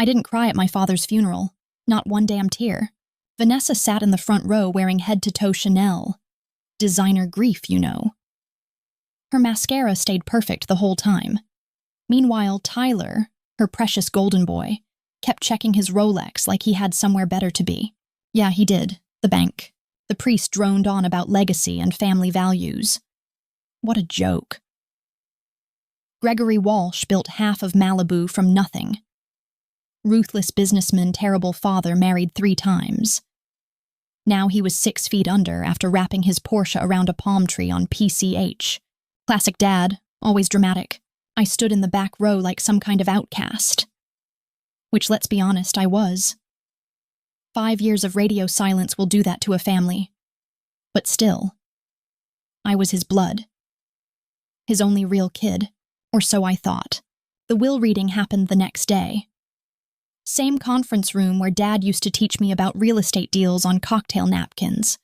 I didn't cry at my father's funeral. Not one damn tear. Vanessa sat in the front row wearing head-to-toe Chanel. Designer grief, you know. Her mascara stayed perfect the whole time. Meanwhile, Tyler, her precious golden boy, kept checking his Rolex like he had somewhere better to be. Yeah, he did. The bank. The priest droned on about legacy and family values. What a joke. Gregory Walsh built half of Malibu from nothing. Ruthless businessman, terrible father, married 3 times. Now he was 6 feet under after wrapping his Porsche around a palm tree on PCH. Classic dad, always dramatic. I stood in the back row like some kind of outcast. Which, let's be honest, I was. 5 years of radio silence will do that to a family. But still, I was his blood. His only real kid, or so I thought. The will reading happened the next day. Same conference room where Dad used to teach me about real estate deals on cocktail napkins.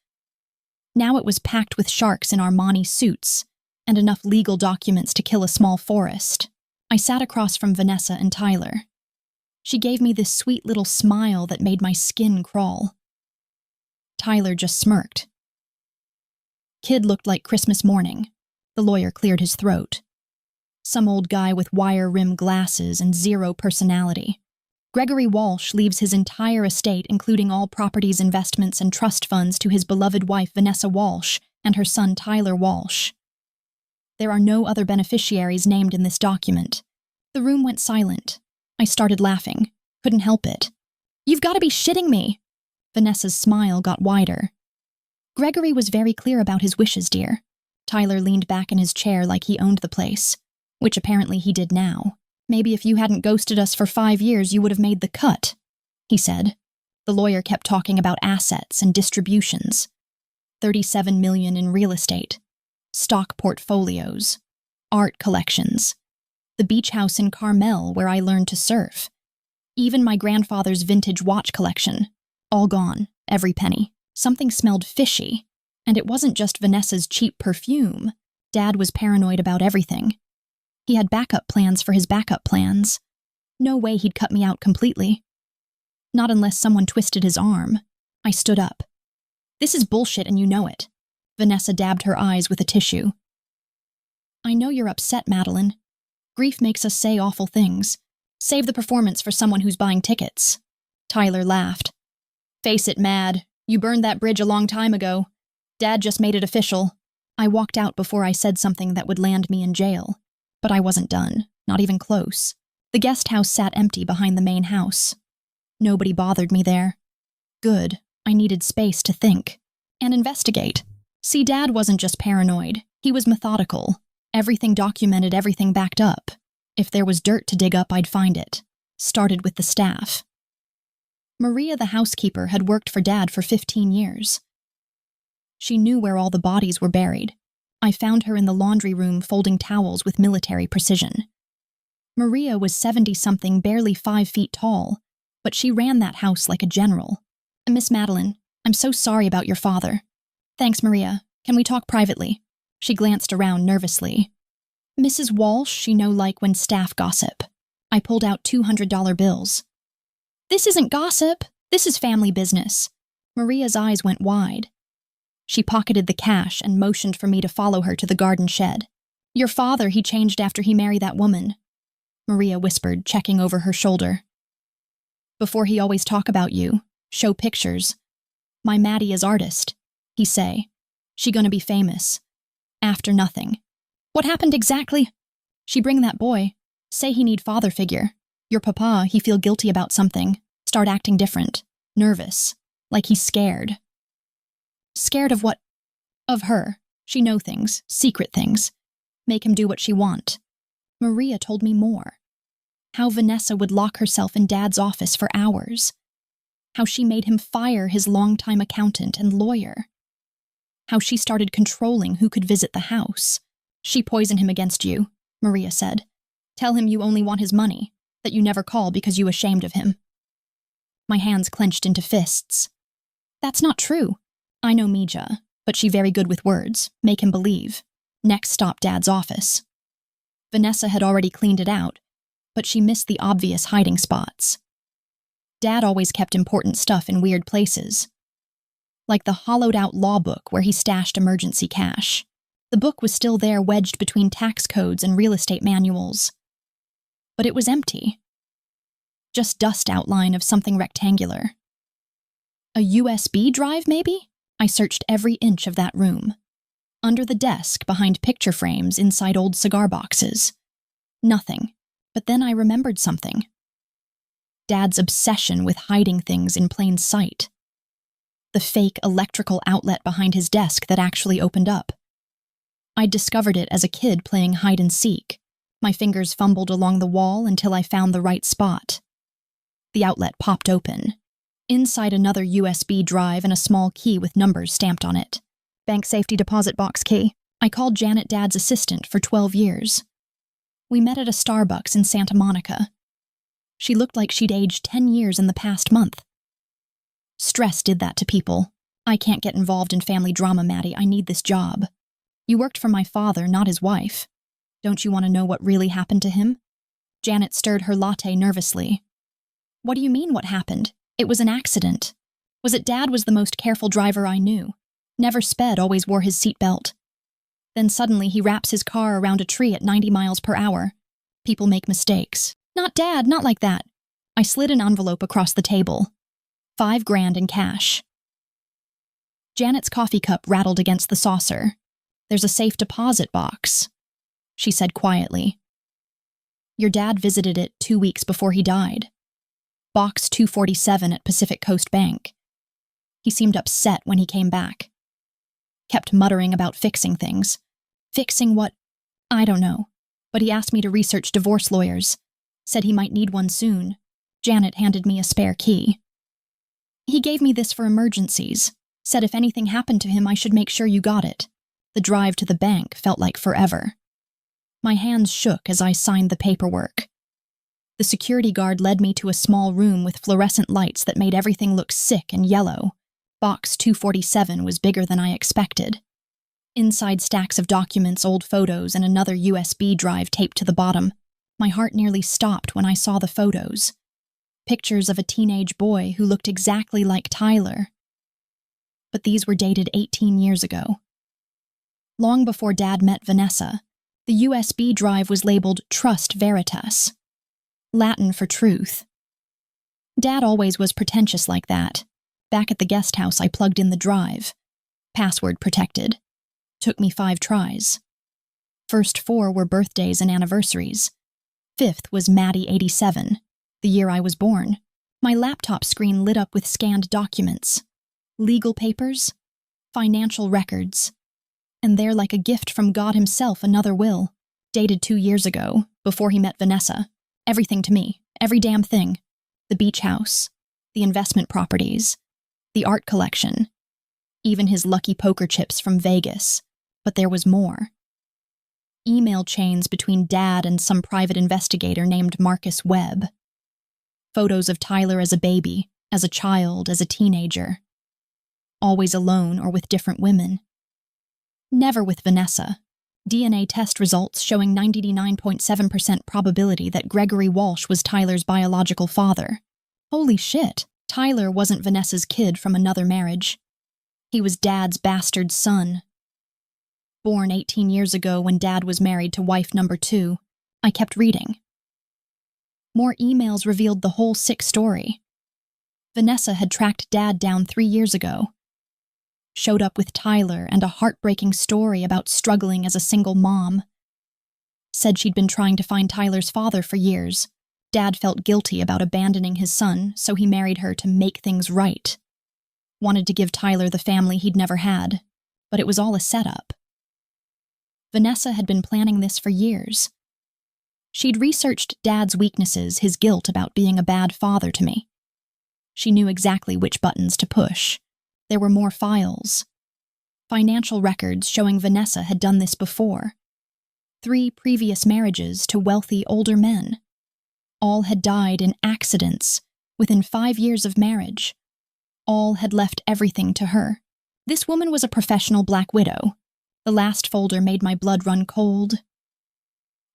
Now it was packed with sharks in Armani suits and enough legal documents to kill a small forest. I sat across from Vanessa and Tyler. She gave me this sweet little smile that made my skin crawl. Tyler just smirked. Kid looked like Christmas morning. The lawyer cleared his throat. Some old guy with wire-rimmed glasses and 0 personality. Gregory Walsh leaves his entire estate, including all properties, investments, and trust funds, to his beloved wife Vanessa Walsh and her son Tyler Walsh. There are no other beneficiaries named in this document. The room went silent. I started laughing. Couldn't help it. You've got to be shitting me. Vanessa's smile got wider. Gregory was very clear about his wishes, dear. Tyler leaned back in his chair like he owned the place, which apparently he did now. Maybe if you hadn't ghosted us for 5 years, you would have made the cut, he said. The lawyer kept talking about assets and distributions. $37 million in real estate, stock portfolios, art collections, the beach house in Carmel where I learned to surf, even my grandfather's vintage watch collection. All gone, every penny. Something smelled fishy, and it wasn't just Vanessa's cheap perfume. Dad was paranoid about everything. He had backup plans for his backup plans. No way he'd cut me out completely. Not unless someone twisted his arm. I stood up. This is bullshit and you know it. Vanessa dabbed her eyes with a tissue. I know you're upset, Madeline. Grief makes us say awful things. Save the performance for someone who's buying tickets. Tyler laughed. Face it, Mad. You burned that bridge a long time ago. Dad just made it official. I walked out before I said something that would land me in jail. But I wasn't done, not even close. The guest house sat empty behind the main house. Nobody bothered me there. Good, I needed space to think. And investigate. See, Dad wasn't just paranoid. He was methodical. Everything documented, everything backed up. If there was dirt to dig up, I'd find it. Started with the staff. Maria, the housekeeper, had worked for Dad for 15 years. She knew where all the bodies were buried. I found her in the laundry room folding towels with military precision. Maria was 70-something, barely 5 feet tall, but she ran that house like a general. Miss Madeline, I'm so sorry about your father. Thanks, Maria. Can we talk privately? She glanced around nervously. Mrs. Walsh, you know, like when staff gossip. I pulled out $200 bills. This isn't gossip. This is family business. Maria's eyes went wide. She pocketed the cash and motioned for me to follow her to the garden shed. Your father, he changed after he married that woman, Maria whispered, checking over her shoulder. Before he always talk about you, show pictures. My Maddie is artist, he say. She gonna be famous. After nothing. What happened exactly? She bring that boy. Say he need father figure. Your papa, he feel guilty about something. Start acting different. Nervous. Like he's scared. Scared of what? Of her. She know things. Secret things. Make him do what she want. Maria told me more. How Vanessa would lock herself in Dad's office for hours. How she made him fire his longtime accountant and lawyer. How she started controlling who could visit the house. She poisoned him against you, Maria said. Tell him you only want his money, that you never call because you ashamed of him. My hands clenched into fists. That's not true. I know Mija, but she very good with words. Make him believe. Next stop, Dad's office. Vanessa had already cleaned it out, but she missed the obvious hiding spots. Dad always kept important stuff in weird places, like the hollowed-out law book where he stashed emergency cash. The book was still there, wedged between tax codes and real estate manuals. But it was empty. Just dust outline of something rectangular. A USB drive, maybe? I searched every inch of that room. Under the desk, behind picture frames, inside old cigar boxes. Nothing. But then I remembered something. Dad's obsession with hiding things in plain sight. The fake electrical outlet behind his desk that actually opened up. I'd discovered it as a kid playing hide and seek. My fingers fumbled along the wall until I found the right spot. The outlet popped open. Inside, another USB drive and a small key with numbers stamped on it. Bank safety deposit box key. I called Janet, Dad's assistant, for 12 years. We met at a Starbucks in Santa Monica. She looked like she'd aged 10 years in the past month. Stress did that to people. I can't get involved in family drama, Maddie. I need this job. You worked for my father, not his wife. Don't you want to know what really happened to him? Janet stirred her latte nervously. What do you mean, what happened? It was an accident. Was it Dad was the most careful driver I knew? Never sped, always wore his seatbelt. Then suddenly he wraps his car around a tree at 90 miles per hour. People make mistakes. Not Dad, not like that. I slid an envelope across the table. $5,000 in cash. Janet's coffee cup rattled against the saucer. There's a safe deposit box, she said quietly. Your dad visited it 2 weeks before he died. Box 247 at Pacific Coast Bank. He seemed upset when he came back. Kept muttering about fixing things. Fixing what? I don't know. But he asked me to research divorce lawyers. Said he might need one soon. Janet handed me a spare key. He gave me this for emergencies. Said if anything happened to him, I should make sure you got it. The drive to the bank felt like forever. My hands shook as I signed the paperwork. The security guard led me to a small room with fluorescent lights that made everything look sick and yellow. Box 247 was bigger than I expected. Inside, stacks of documents, old photos, and another USB drive taped to the bottom. My heart nearly stopped when I saw the photos. Pictures of a teenage boy who looked exactly like Tyler. But these were dated 18 years ago. Long before Dad met Vanessa, the USB drive was labeled Trust Veritas, Latin for truth. Dad always was pretentious like that. Back at the guest house, I plugged in the drive. Password protected. Took me 5 tries. First 4 were birthdays and anniversaries. 5th was Maddie 87, the year I was born. My laptop screen lit up with scanned documents. Legal papers, financial records. And there, like a gift from God himself, another will, dated 2 years ago, before he met Vanessa. Everything to me, every damn thing. The beach house, the investment properties, the art collection, even his lucky poker chips from Vegas. But there was more. Email chains between Dad and some private investigator named Marcus Webb. Photos of Tyler as a baby, as a child, as a teenager. Always alone or with different women. Never with Vanessa. DNA test results showing 99.7% probability that Gregory Walsh was Tyler's biological father. Holy shit, Tyler wasn't Vanessa's kid from another marriage. He was Dad's bastard son. Born 18 years ago when Dad was married to wife number 2, I kept reading. More emails revealed the whole sick story. Vanessa had tracked Dad down 3 years ago. Showed up with Tyler and a heartbreaking story about struggling as a single mom. Said she'd been trying to find Tyler's father for years. Dad felt guilty about abandoning his son, so he married her to make things right. Wanted to give Tyler the family he'd never had, but it was all a setup. Vanessa had been planning this for years. She'd researched Dad's weaknesses, his guilt about being a bad father to me. She knew exactly which buttons to push. There were more files. Financial records showing Vanessa had done this before. 3 previous marriages to wealthy older men. All had died in accidents within 5 years of marriage. All had left everything to her. This woman was a professional black widow. The last folder made my blood run cold.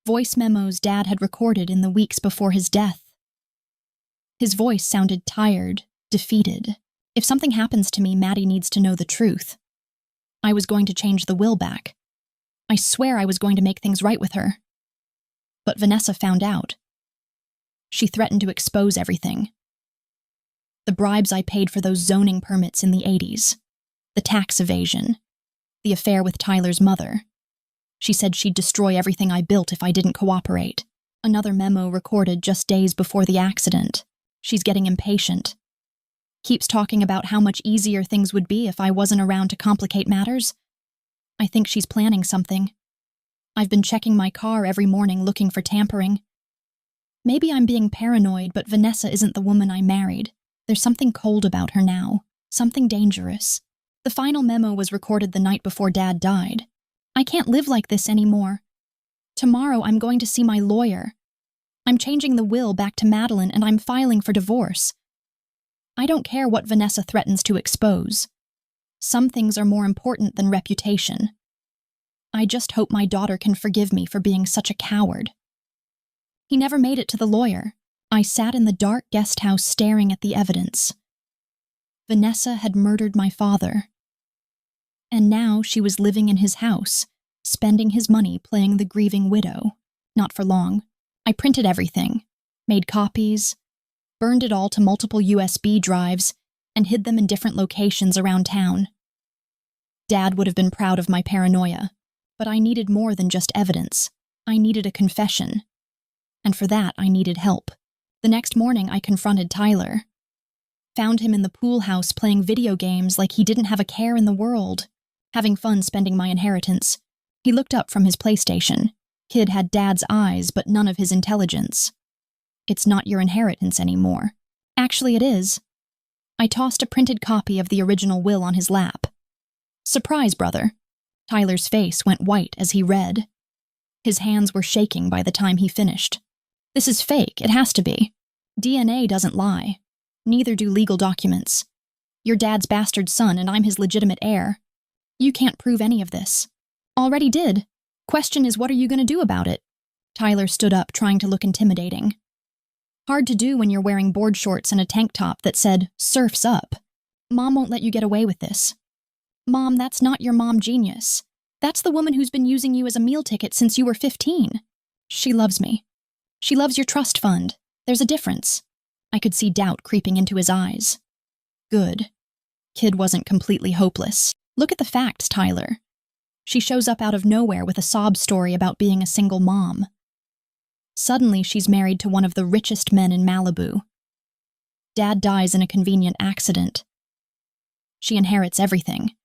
Voice memos Dad had recorded in the weeks before his death. His voice sounded tired, defeated. If something happens to me, Maddie needs to know the truth. I was going to change the will back. I swear I was going to make things right with her. But Vanessa found out. She threatened to expose everything. The bribes I paid for those zoning permits in the 80s, the tax evasion, the affair with Tyler's mother. She said she'd destroy everything I built if I didn't cooperate. Another memo recorded just days before the accident. She's getting impatient. Keeps talking about how much easier things would be if I wasn't around to complicate matters. I think she's planning something. I've been checking my car every morning looking for tampering. Maybe I'm being paranoid, but Vanessa isn't the woman I married. There's something cold about her now, something dangerous. The final memo was recorded the night before Dad died. I can't live like this anymore. Tomorrow I'm going to see my lawyer. I'm changing the will back to Madeline and I'm filing for divorce. I don't care what Vanessa threatens to expose. Some things are more important than reputation. I just hope my daughter can forgive me for being such a coward. He never made it to the lawyer. I sat in the dark guest house staring at the evidence. Vanessa had murdered my father. And now she was living in his house, spending his money playing the grieving widow. Not for long. I printed everything, made copies, burned it all to multiple USB drives, and hid them in different locations around town. Dad would have been proud of my paranoia, but I needed more than just evidence. I needed a confession. And for that, I needed help. The next morning, I confronted Tyler. Found him in the pool house playing video games like he didn't have a care in the world, having fun spending my inheritance. He looked up from his PlayStation. Kid had Dad's eyes, but none of his intelligence. It's not your inheritance anymore. Actually, it is. I tossed a printed copy of the original will on his lap. Surprise, brother. Tyler's face went white as he read. His hands were shaking by the time he finished. This is fake, it has to be. DNA doesn't lie. Neither do legal documents. You're Dad's bastard son and I'm his legitimate heir. You can't prove any of this. Already did. Question is, what are you going to do about it? Tyler stood up, trying to look intimidating. Hard to do when you're wearing board shorts and a tank top that said, "Surf's up." Mom won't let you get away with this. Mom, that's not your mom genius. That's the woman who's been using you as a meal ticket since you were 15. She loves me. She loves your trust fund. There's a difference. I could see doubt creeping into his eyes. Good. Kid wasn't completely hopeless. Look at the facts, Tyler. She shows up out of nowhere with a sob story about being a single mom. Suddenly, she's married to one of the richest men in Malibu. Dad dies in a convenient accident. She inherits everything.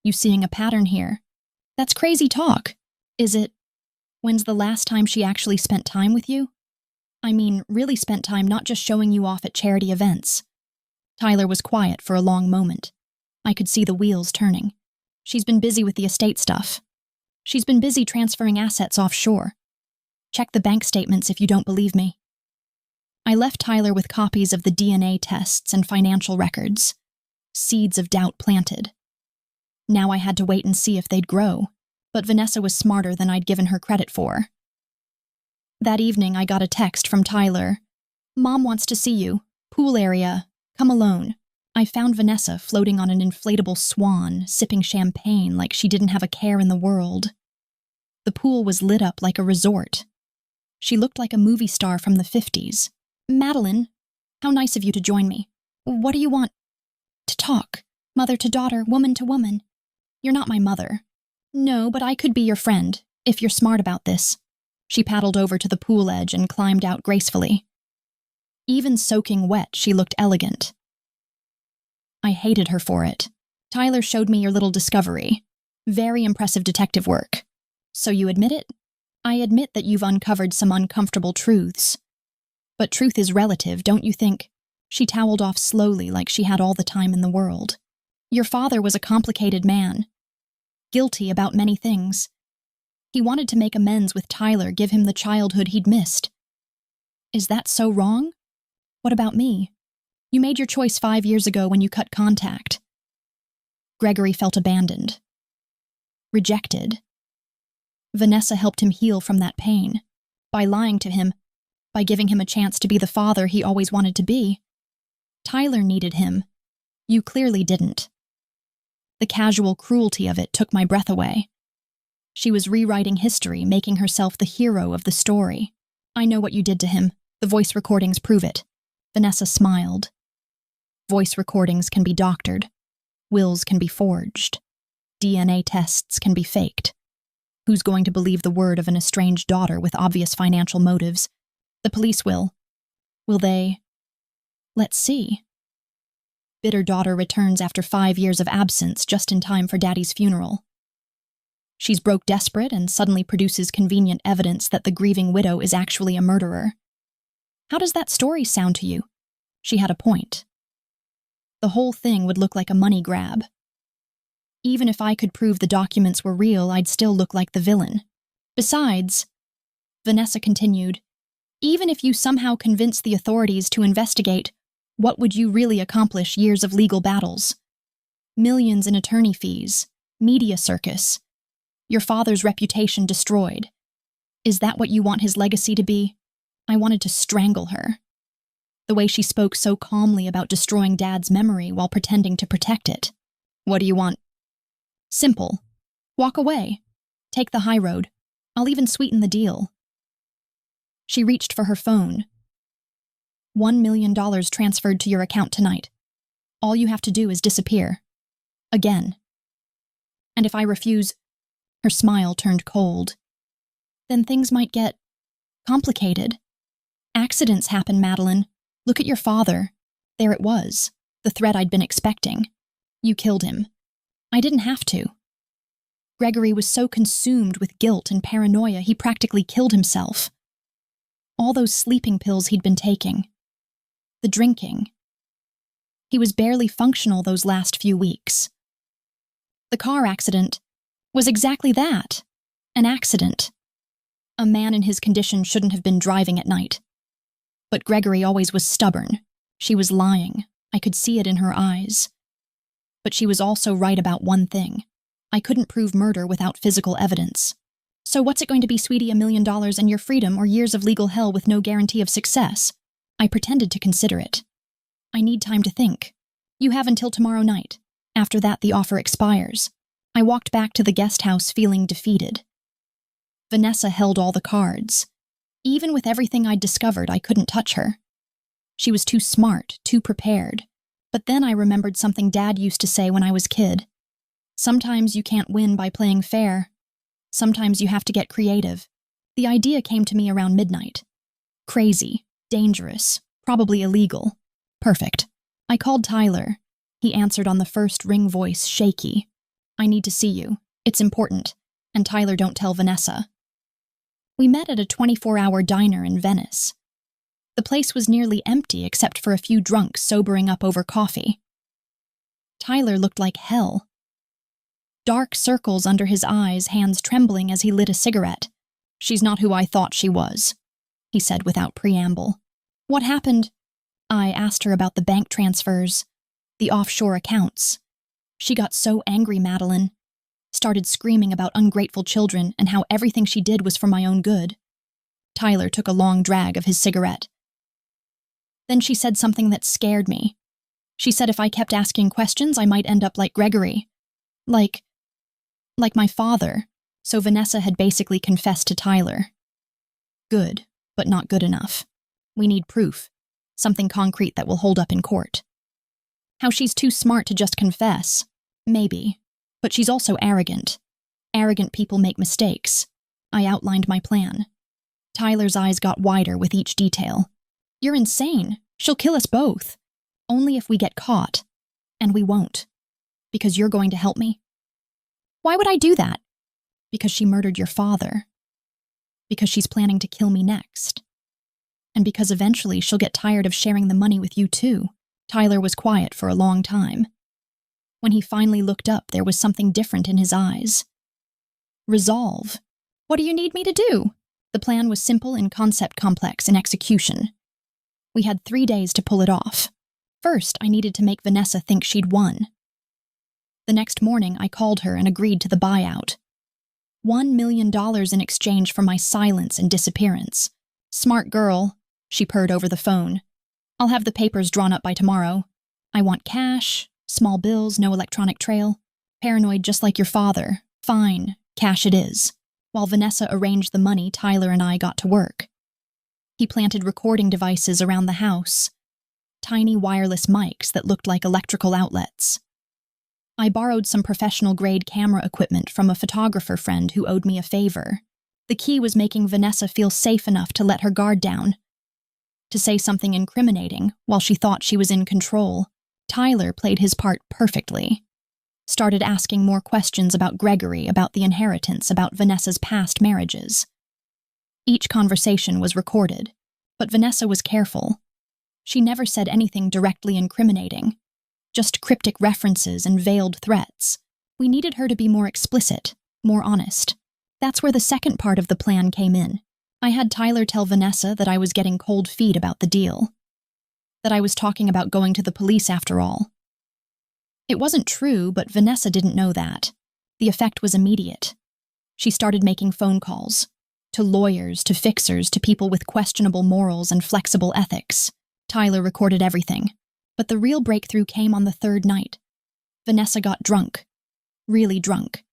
You seeing a pattern here? That's crazy talk. Is it? When's the last time she actually spent time with you? I mean, really spent time, not just showing you off at charity events. Tyler was quiet for a long moment. I could see the wheels turning. She's been busy with the estate stuff. She's been busy transferring assets offshore. Check the bank statements if you don't believe me. I left Tyler with copies of the DNA tests and financial records. Seeds of doubt planted. Now I had to wait and see if they'd grow, but Vanessa was smarter than I'd given her credit for. That evening, I got a text from Tyler. Mom wants to see you. Pool area. Come alone. I found Vanessa floating on an inflatable swan, sipping champagne like she didn't have a care in the world. The pool was lit up like a resort. She looked like a movie star from the 50s. Madeline, how nice of you to join me. What do you want? To talk. Mother to daughter, woman to woman. You're not my mother. No, but I could be your friend, if you're smart about this. She paddled over to the pool edge and climbed out gracefully. Even soaking wet, she looked elegant. I hated her for it. Tyler showed me your little discovery. Very impressive detective work. So you admit it? I admit that you've uncovered some uncomfortable truths. But truth is relative, don't you think? She toweled off slowly like she had all the time in the world. Your father was a complicated man. Guilty about many things. He wanted to make amends with Tyler, give him the childhood he'd missed. Is that so wrong? What about me? You made your choice 5 years ago when you cut contact. Gregory felt abandoned. Rejected. Vanessa helped him heal from that pain. By lying to him, by giving him a chance to be the father he always wanted to be. Tyler needed him. You clearly didn't. The casual cruelty of it took my breath away. She was rewriting history, making herself the hero of the story. I know what you did to him. The voice recordings prove it. Vanessa smiled. Voice recordings can be doctored. Wills can be forged. DNA tests can be faked. Who's going to believe the word of an estranged daughter with obvious financial motives? The police will. Will they? Let's see. Bitter daughter returns after 5 years of absence just in time for daddy's funeral. She's broke desperate and suddenly produces convenient evidence that the grieving widow is actually a murderer. How does that story sound to you? She had a point. The whole thing would look like a money grab. Even if I could prove the documents were real, I'd still look like the villain. Besides, Vanessa continued, even if you somehow convince the authorities to investigate, what would you really accomplish? Years of legal battles, millions in attorney fees, media circus, your father's reputation destroyed. Is that what you want his legacy to be? I wanted to strangle her. The way she spoke so calmly about destroying Dad's memory while pretending to protect it. What do you want? Simple. Walk away. Take the high road. I'll even sweeten the deal. She reached for her phone. $1 million transferred to your account tonight. All you have to do is disappear. Again. And if I refuse, her smile turned cold. Then things might get complicated. Accidents happen, Madeline. Look at your father. There it was, the threat I'd been expecting. You killed him. I didn't have to. Gregory was so consumed with guilt and paranoia he practically killed himself. All those sleeping pills he'd been taking. The drinking. He was barely functional those last few weeks. The car accident was exactly that, an accident. A man in his condition shouldn't have been driving at night. But Gregory always was stubborn. She was lying. I could see it in her eyes. But she was also right about one thing. I couldn't prove murder without physical evidence. So what's it going to be, sweetie, $1 million and your freedom, or years of legal hell with no guarantee of success? I pretended to consider it. I need time to think. You have until tomorrow night. After that, the offer expires. I walked back to the guest house feeling defeated. Vanessa held all the cards. Even with everything I'd discovered, I couldn't touch her. She was too smart, too prepared. But then I remembered something Dad used to say when I was a kid. Sometimes you can't win by playing fair. Sometimes you have to get creative. The idea came to me around midnight. Crazy, dangerous, probably illegal. Perfect. I called Tyler. He answered on the first ring, voice shaky. I need to see you. It's important. And Tyler, don't tell Vanessa. We met at a 24-hour diner in Venice. The place was nearly empty except for a few drunks sobering up over coffee. Tyler looked like hell. Dark circles under his eyes, hands trembling as he lit a cigarette. She's not who I thought she was, he said without preamble. What happened? I asked her about the bank transfers, the offshore accounts. She got so angry, Madeline. Started screaming about ungrateful children and how everything she did was for my own good. Tyler took a long drag of his cigarette. Then she said something that scared me. She said if I kept asking questions, I might end up like Gregory. Like my father. So Vanessa had basically confessed to Tyler. Good, but not good enough. We need proof. Something concrete that will hold up in court. How she's too smart to just confess. Maybe. But she's also arrogant. Arrogant people make mistakes. I outlined my plan. Tyler's eyes got wider with each detail. You're insane. She'll kill us both. Only if we get caught. And we won't. Because you're going to help me. Why would I do that? Because she murdered your father. Because she's planning to kill me next. And because eventually she'll get tired of sharing the money with you too. Tyler was quiet for a long time. When he finally looked up, there was something different in his eyes. Resolve. What do you need me to do? The plan was simple in concept, complex in execution. We had 3 days to pull it off. First, I needed to make Vanessa think she'd won. The next morning, I called her and agreed to the buyout. $1 million in exchange for my silence and disappearance. Smart girl. She purred over the phone. I'll have the papers drawn up by tomorrow. I want cash, small bills, no electronic trail. Paranoid just like your father. Fine, cash it is. While Vanessa arranged the money, Tyler and I got to work. He planted recording devices around the house. Tiny wireless mics that looked like electrical outlets. I borrowed some professional-grade camera equipment from a photographer friend who owed me a favor. The key was making Vanessa feel safe enough to let her guard down. To say something incriminating while she thought she was in control. Tyler played his part perfectly. Started asking more questions about Gregory, about the inheritance, about Vanessa's past marriages. Each conversation was recorded, but Vanessa was careful. She never said anything directly incriminating. Just cryptic references and veiled threats. We needed her to be more explicit, more honest. That's where the second part of the plan came in. I had Tyler tell Vanessa that I was getting cold feet about the deal. That I was talking about going to the police after all. It wasn't true, but Vanessa didn't know that. The effect was immediate. She started making phone calls. To lawyers, to fixers, to people with questionable morals and flexible ethics. Tyler recorded everything. But the real breakthrough came on the third night. Vanessa got drunk. Really drunk.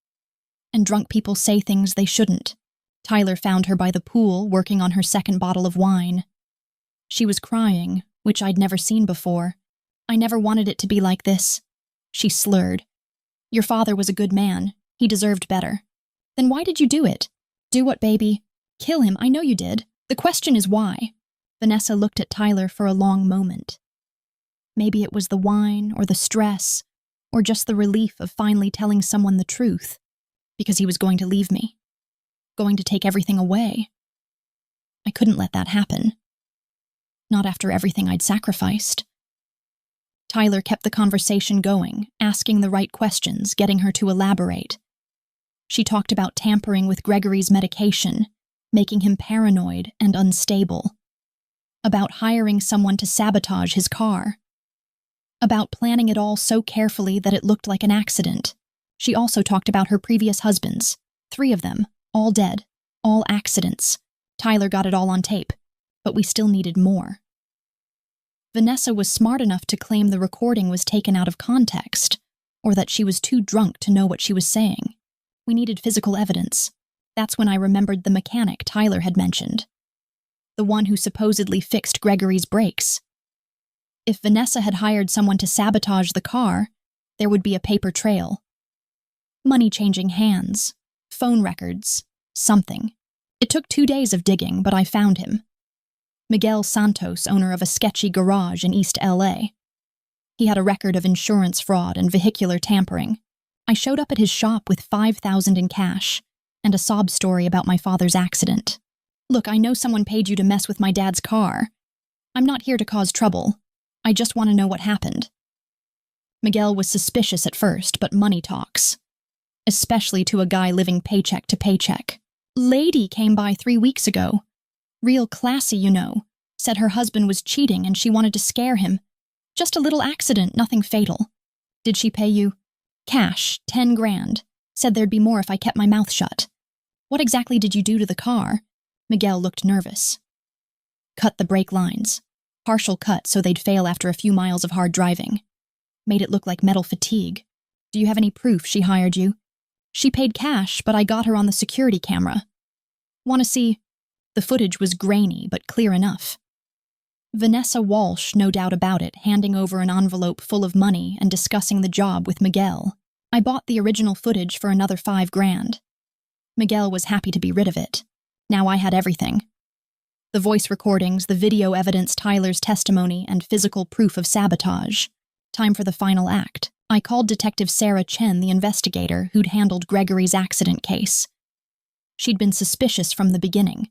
And drunk people say things they shouldn't. Tyler found her by the pool, working on her second bottle of wine. She was crying, which I'd never seen before. I never wanted it to be like this. She slurred. Your father was a good man. He deserved better. Then why did you do it? Do what, baby? Kill him, I know you did. The question is why. Vanessa looked at Tyler for a long moment. Maybe it was the wine, or the stress, or just the relief of finally telling someone the truth, because he was going to leave me, going to take everything away. I couldn't let that happen. Not after everything I'd sacrificed. Tyler kept the conversation going, asking the right questions, getting her to elaborate. She talked about tampering with Gregory's medication, making him paranoid and unstable. About hiring someone to sabotage his car. About planning it all so carefully that it looked like an accident. She also talked about her previous husbands. 3 of them, all dead, all accidents. Tyler got it all on tape, but we still needed more. Vanessa was smart enough to claim the recording was taken out of context, or that she was too drunk to know what she was saying. We needed physical evidence. That's when I remembered the mechanic Tyler had mentioned. The one who supposedly fixed Gregory's brakes. If Vanessa had hired someone to sabotage the car, there would be a paper trail. Money changing hands, phone records, something. It took 2 days of digging, but I found him. Miguel Santos, owner of a sketchy garage in East LA. He had a record of insurance fraud and vehicular tampering. I showed up at his shop with $5,000 in cash and a sob story about my father's accident. Look, I know someone paid you to mess with my dad's car. I'm not here to cause trouble. I just want to know what happened. Miguel was suspicious at first, but money talks. Especially to a guy living paycheck to paycheck. Lady came by 3 weeks ago. Real classy, you know. Said her husband was cheating and she wanted to scare him. Just a little accident, nothing fatal. Did she pay you? Cash, 10 grand. Said there'd be more if I kept my mouth shut. What exactly did you do to the car? Miguel looked nervous. Cut the brake lines. Partial cut so they'd fail after a few miles of hard driving. Made it look like metal fatigue. Do you have any proof she hired you? She paid cash, but I got her on the security camera. Want to see? The footage was grainy, but clear enough. Vanessa Walsh, no doubt about it, handing over an envelope full of money and discussing the job with Miguel. I bought the original footage for another 5 grand. Miguel was happy to be rid of it. Now I had everything. The voice recordings, the video evidence, Tyler's testimony, and physical proof of sabotage. Time for the final act. I called Detective Sarah Chen, the investigator who'd handled Gregory's accident case. She'd been suspicious from the beginning,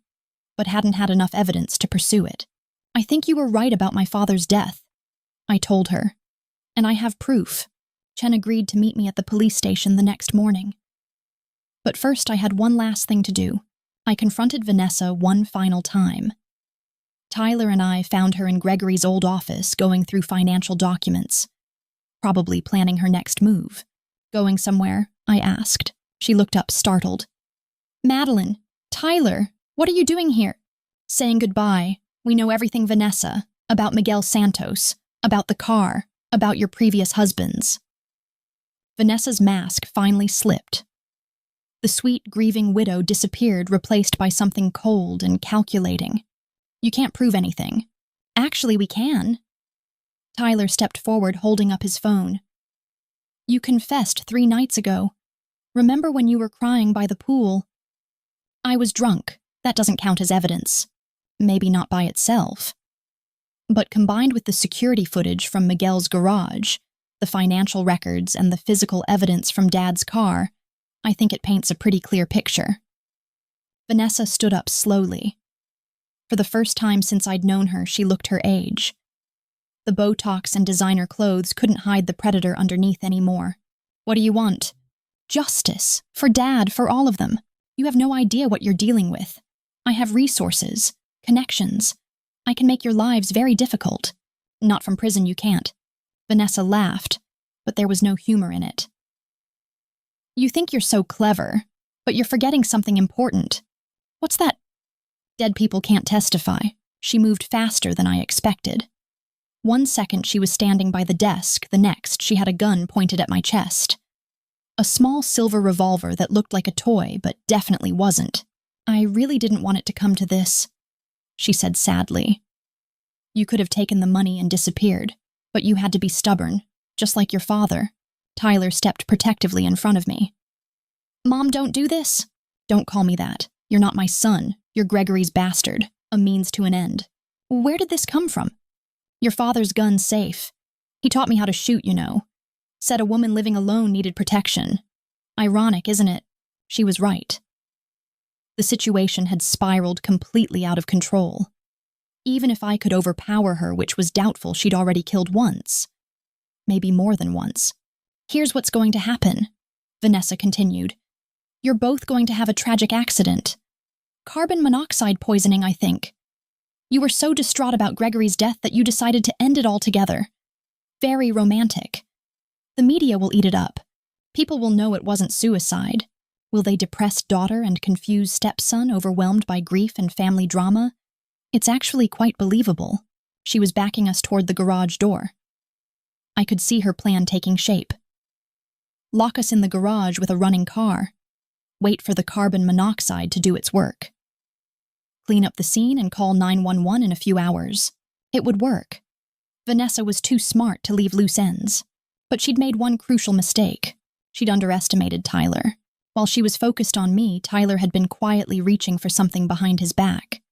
but hadn't had enough evidence to pursue it. I think you were right about my father's death, I told her. And I have proof. Chen agreed to meet me at the police station the next morning. But first I had one last thing to do. I confronted Vanessa one final time. Tyler and I found her in Gregory's old office going through financial documents, probably planning her next move. Going somewhere? I asked. She looked up startled. Madeline, Tyler, what are you doing here? Saying goodbye, We know everything, Vanessa, about Miguel Santos, about the car, about your previous husbands. Vanessa's mask finally slipped. The sweet, grieving widow disappeared, replaced by something cold and calculating. You can't prove anything. Actually, we can. Tyler stepped forward, holding up his phone. You confessed 3 nights ago. Remember when you were crying by the pool? I was drunk. That doesn't count as evidence. Maybe not by itself. But combined with the security footage from Miguel's garage, the financial records, and the physical evidence from Dad's car, I think it paints a pretty clear picture. Vanessa stood up slowly. For the first time since I'd known her, she looked her age. The Botox and designer clothes couldn't hide the predator underneath anymore. What do you want? Justice. For Dad, for all of them. You have no idea what you're dealing with. I have resources, connections. I can make your lives very difficult. Not from prison, you can't. Vanessa laughed, but there was no humor in it. You think you're so clever, but you're forgetting something important. What's that? Dead people can't testify. She moved faster than I expected. 1 second she was standing by the desk, the next she had a gun pointed at my chest. A small silver revolver that looked like a toy, but definitely wasn't. I really didn't want it to come to this, she said sadly. You could have taken the money and disappeared, but you had to be stubborn, just like your father. Tyler stepped protectively in front of me. Mom, don't do this. Don't call me that. You're not my son. You're Gregory's bastard, a means to an end. Where did this come from? Your father's gun's safe. He taught me how to shoot, you know. Said a woman living alone needed protection. Ironic, isn't it? She was right. The situation had spiraled completely out of control. Even if I could overpower her, which was doubtful, she'd already killed once. Maybe more than once. Here's what's going to happen, Vanessa continued. You're both going to have a tragic accident. Carbon monoxide poisoning, I think. You were so distraught about Gregory's death that you decided to end it all together. Very romantic. The media will eat it up. People will know it wasn't suicide. Will they depress daughter and confuse stepson overwhelmed by grief and family drama? It's actually quite believable. She was backing us toward the garage door. I could see her plan taking shape. Lock us in the garage with a running car. Wait for the carbon monoxide to do its work. Clean up the scene and call 911 in a few hours. It would work. Vanessa was too smart to leave loose ends. But she'd made one crucial mistake. She'd underestimated Tyler. While she was focused on me, Tyler had been quietly reaching for something behind his back.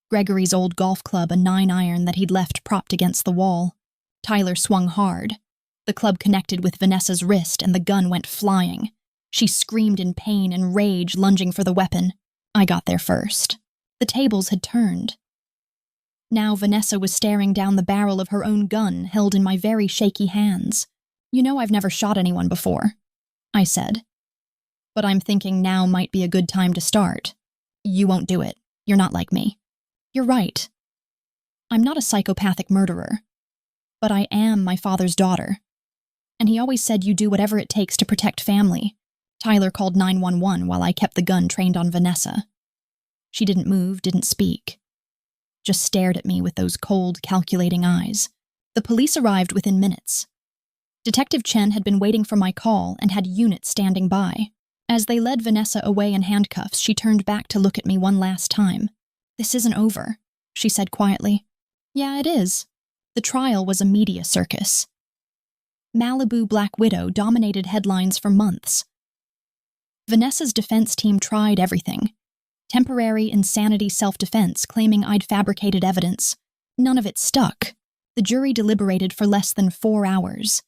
Gregory's old golf club, a 9-iron that he'd left propped against the wall. Tyler swung hard. The club connected with Vanessa's wrist and the gun went flying. She screamed in pain and rage, lunging for the weapon. I got there first. The tables had turned. Now Vanessa was staring down the barrel of her own gun, held in my very shaky hands. You know I've never shot anyone before, I said. But I'm thinking now might be a good time to start. You won't do it. You're not like me. You're right. I'm not a psychopathic murderer. But I am my father's daughter. And he always said you do whatever it takes to protect family. Tyler called 911 while I kept the gun trained on Vanessa. She didn't move, didn't speak. Just stared at me with those cold, calculating eyes. The police arrived within minutes. Detective Chen had been waiting for my call and had units standing by. As they led Vanessa away in handcuffs, she turned back to look at me one last time. This isn't over, she said quietly. Yeah, it is. The trial was a media circus. Malibu Black Widow dominated headlines for months. Vanessa's defense team tried everything. Temporary insanity self-defense, claiming I'd fabricated evidence. None of it stuck. The jury deliberated for less than 4 hours.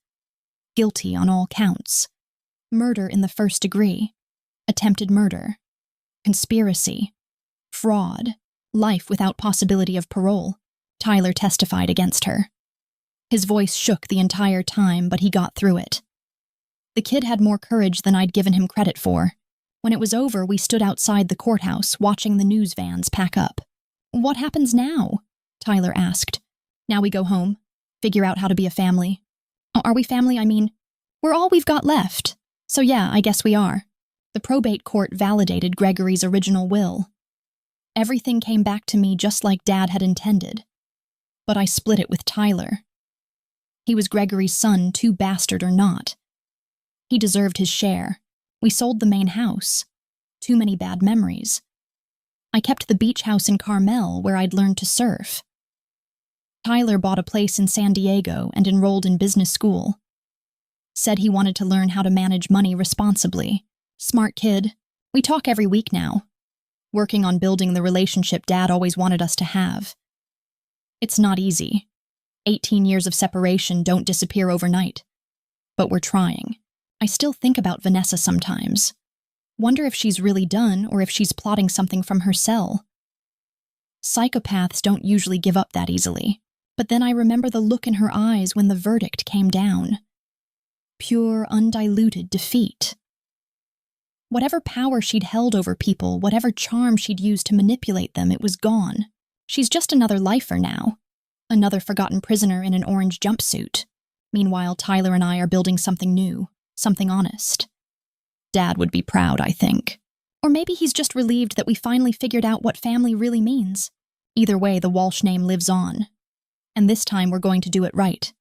Guilty on all counts. Murder in the first degree. Attempted murder. Conspiracy. Fraud. Life without possibility of parole. Tyler testified against her. His voice shook the entire time, but he got through it. The kid had more courage than I'd given him credit for. When it was over, we stood outside the courthouse, watching the news vans pack up. What happens now? Tyler asked. Now we go home. Figure out how to be a family. Are we family? I mean, we're all we've got left. So yeah, I guess we are. The probate court validated Gregory's original will. Everything came back to me just like Dad had intended. But I split it with Tyler. He was Gregory's son, too bastard or not. He deserved his share. We sold the main house. Too many bad memories. I kept the beach house in Carmel where I'd learned to surf. Tyler bought a place in San Diego and enrolled in business school. Said he wanted to learn how to manage money responsibly. Smart kid. We talk every week now. Working on building the relationship Dad always wanted us to have. It's not easy. 18 years of separation don't disappear overnight. But we're trying. I still think about Vanessa sometimes. Wonder if she's really done or if she's plotting something from her cell. Psychopaths don't usually give up that easily. But then I remember the look in her eyes when the verdict came down. Pure, undiluted defeat. Whatever power she'd held over people, whatever charm she'd used to manipulate them, it was gone. She's just another lifer now. Another forgotten prisoner in an orange jumpsuit. Meanwhile, Tyler and I are building something new, something honest. Dad would be proud, I think. Or maybe he's just relieved that we finally figured out what family really means. Either way, the Walsh name lives on. And this time we're going to do it right.